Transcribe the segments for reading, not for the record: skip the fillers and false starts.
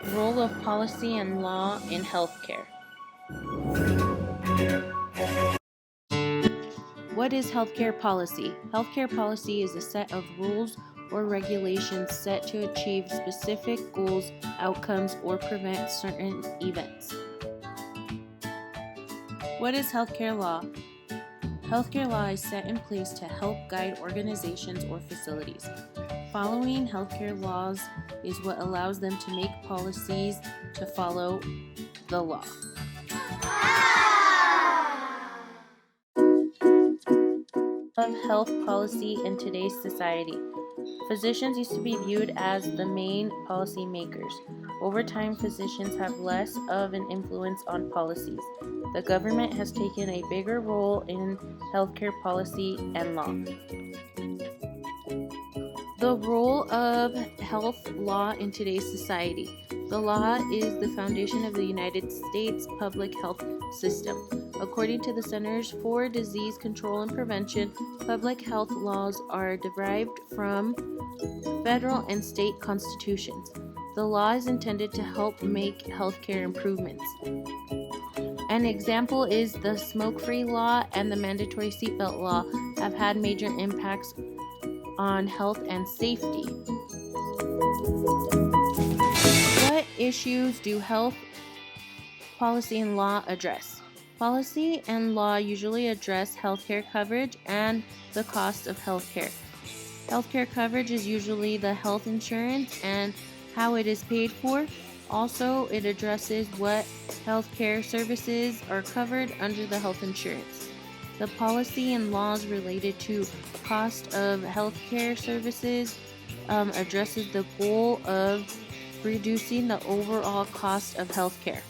Role of policy and law in healthcare. What is healthcare policy? Healthcare policy is a set of rules or regulations set to achieve specific goals, outcomes, or prevent certain events. What is healthcare law? Healthcare law is set in place to help guide organizations or facilities. Following healthcare laws is what allows them to make policies to follow the law. Of health policy in today's society. Physicians used to be viewed as the main policy makers. Over time, physicians have less of an influence on policies. The government has taken a bigger role in healthcare policy and law. The role of health law in today's society. The law is the foundation of the United States public health system. According to the Centers for Disease Control and Prevention, public health laws are derived from federal and state constitutions. The law is intended to help make healthcare improvements. An example is the smoke-free law and the mandatory seatbelt law have had major impacts on health and safety. What issues do health policy and law address? Policy and law usually address healthcare coverage and the cost of healthcare. Healthcare coverage is usually the health insurance and how it is paid for. Also, it addresses what healthcare services are covered under the health insurance. The policy and laws related to cost of healthcare services addresses the goal of reducing the overall cost of healthcare.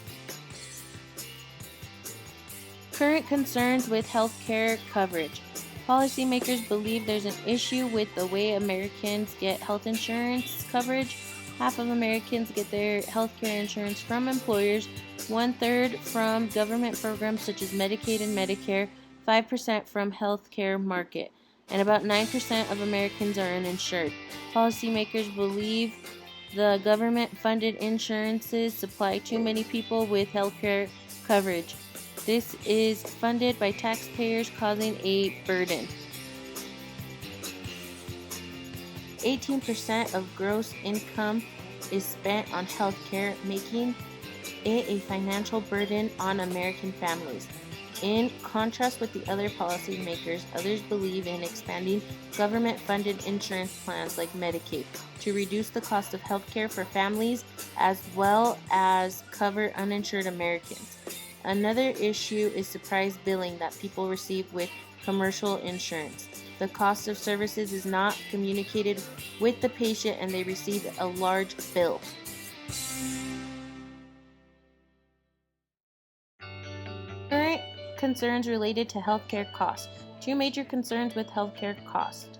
Current concerns with healthcare coverage. Policymakers believe there's an issue with the way Americans get health insurance coverage. Half of Americans get their healthcare insurance from employers, 1/3 from government programs such as Medicaid and Medicare, 5% from healthcare market, and about 9% of Americans are uninsured. Policymakers believe the government-funded insurances supply too many people with healthcare coverage. This is funded by taxpayers, causing a burden. 18% of gross income is spent on healthcare, making it a financial burden on American families. In contrast with the other policymakers, others believe in expanding government-funded insurance plans like Medicaid to reduce the cost of healthcare for families as well as cover uninsured Americans. Another issue is surprise billing that people receive with commercial insurance. The cost of services is not communicated with the patient and they receive a large bill. Current concerns related to healthcare costs. Two major concerns with healthcare cost.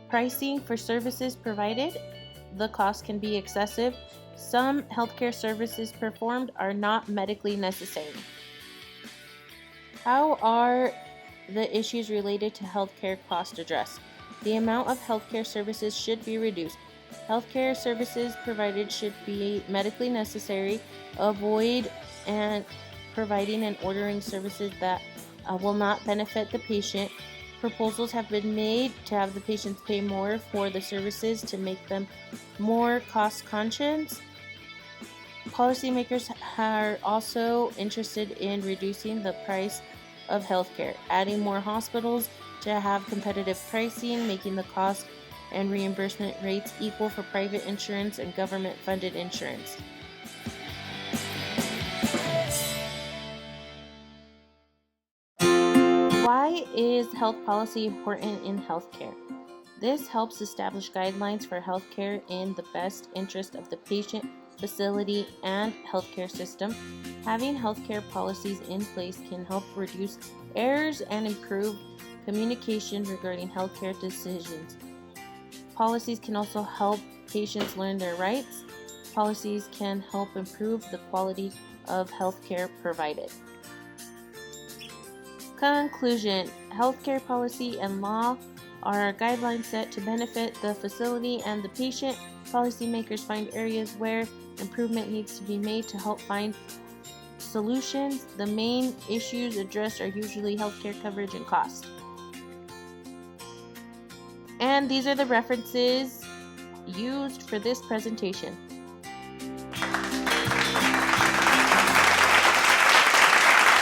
Pricing for services provided. The cost can be excessive. Some healthcare services performed are not medically necessary. How are the issues related to healthcare cost addressed? The amount of healthcare services should be reduced. Healthcare services provided should be medically necessary. Avoid and providing and ordering services that will not benefit the patient. Proposals have been made to have the patients pay more for the services to make them more cost conscious. Policymakers are also interested in reducing the price of healthcare, adding more hospitals to have competitive pricing, making the cost and reimbursement rates equal for private insurance and government-funded insurance. Why is health policy important in healthcare? This helps establish guidelines for healthcare in the best interest of the patient, facility, and healthcare system. Having healthcare policies in place can help reduce errors and improve communication regarding healthcare decisions. Policies can also help patients learn their rights. Policies can help improve the quality of healthcare provided. Conclusion: healthcare policy and law are guidelines set to benefit the facility and the patient. Policymakers find areas where improvement needs to be made to help find solutions. The main issues addressed are usually healthcare coverage and cost. And these are the references used for this presentation.